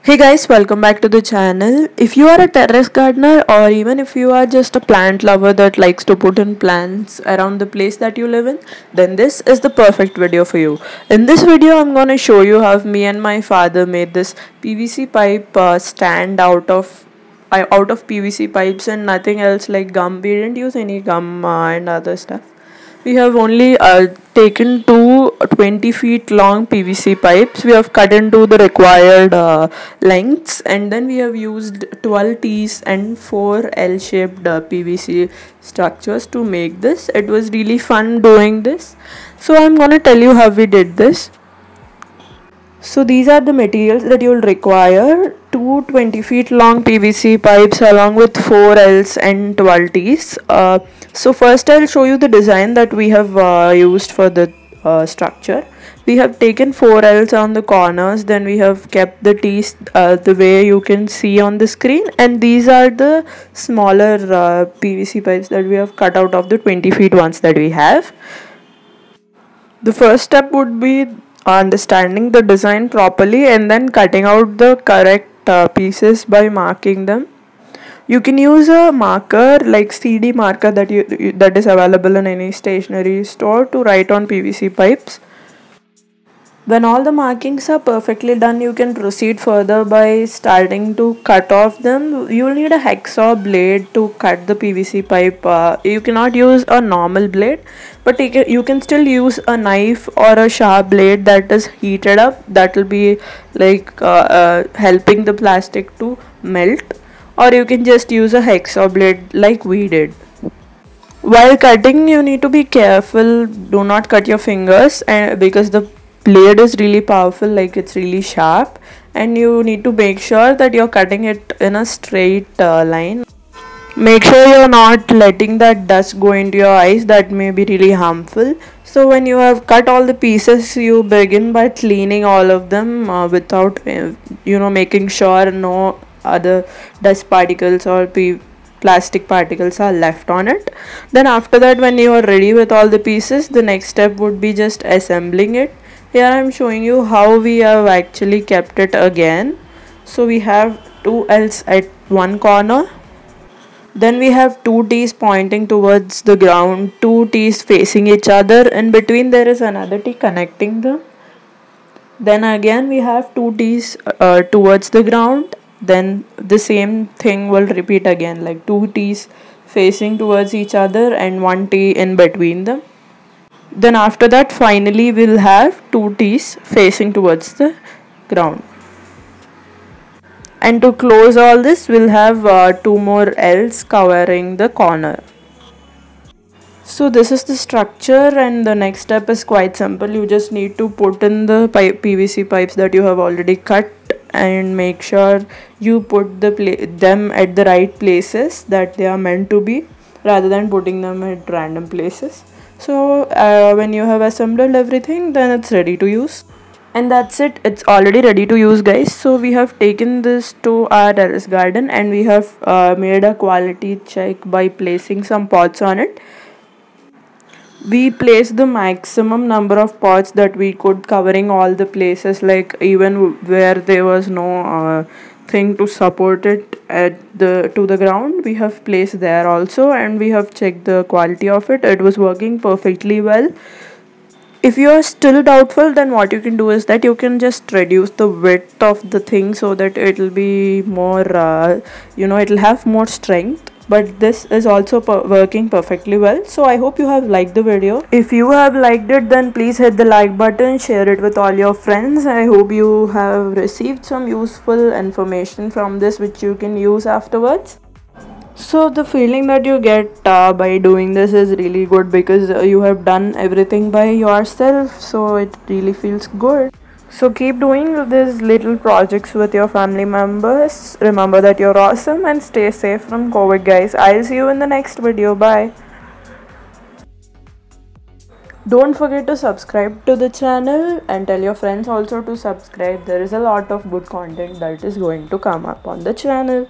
Hey guys, welcome back to the channel. If you are a terrace gardener or even if you are just a plant lover that likes to put in plants around the place that you live in, then this is the perfect video for you. In this video, I'm going to show you how me and my father made this PVC pipe stand out of PVC pipes and nothing else like gum. We didn't use any gum and other stuff. We have only taken two 20 feet long PVC pipes. We have cut into the required lengths, and then we have used 12 T's and 4 L-shaped PVC structures to make this. It was really fun doing this. So I'm gonna tell you how we did this. So these are the materials that you will require. Two 20 feet long PVC pipes along with 4 L's and 12 T's. So first I'll show you the design that we have used for the structure. We have taken 4 L's on the corners, then we have kept the T's the way you can see on the screen, and these are the smaller PVC pipes that we have cut out of the 20 feet ones that we have. The first step would be understanding the design properly and then cutting out the correct pieces by marking them. You can use a marker like CD marker that is available in any stationery store to write on PVC pipes. When all the markings are perfectly done, you can proceed further by starting to cut off them. You will need a hacksaw blade to cut the PVC pipe. You cannot use a normal blade, but you can still use a knife or a sharp blade that is heated up. That will be like helping the plastic to melt, or you can just use a hacksaw blade like we did. While cutting, you need to be careful. Do not cut your fingers, because the blade is really powerful, like it's really sharp, and you need to make sure that you're cutting it in a straight line. Make sure you're not letting that dust go into your eyes. That may be really harmful. So when you have cut all the pieces, you begin by cleaning all of them without making sure no other dust particles or plastic particles are left on it. Then after that, when you are ready with all the pieces, the next step would be just assembling it. Here I am showing you how we have actually kept it again. So we have 2 L's at one corner. Then we have 2 T's pointing towards the ground, 2 T's facing each other. In between there is another T connecting them. Then again we have 2 T's towards the ground. Then the same thing will repeat again, like 2 T's facing towards each other and 1 T in between them. Then after that, finally we'll have 2 T's facing towards the ground. And to close all this, we'll have 2 more L's covering the corner. So this is the structure, and the next step is quite simple. You just need to put in the PVC pipes that you have already cut and make sure you put them at the right places that they are meant to be, rather than putting them at random places. So when you have assembled everything, then it's ready to use. And that's it, it's already ready to use, guys. So we have taken this to our terrace garden and we have made a quality check by placing some pots on it. We placed the maximum number of pots that we could, covering all the places, like even where there was no thing to support it to the ground, we have placed there also, and we have checked the quality of it. It was working perfectly well. If you are still doubtful, then what you can do is that you can just reduce the width of the thing so that it will be more it will have more strength. But this is also working perfectly well. So I hope you have liked the video. If you have liked it, then please hit the like button, share it with all your friends. I hope you have received some useful information from this which you can use afterwards. So the feeling that you get by doing this is really good, because you have done everything by yourself, so it really feels good. So keep doing these little projects with your family members. Remember that you're awesome, and stay safe from COVID, guys. I'll see you in the next video. Bye. Don't forget to subscribe to the channel and tell your friends also to subscribe. There is a lot of good content that is going to come up on the channel.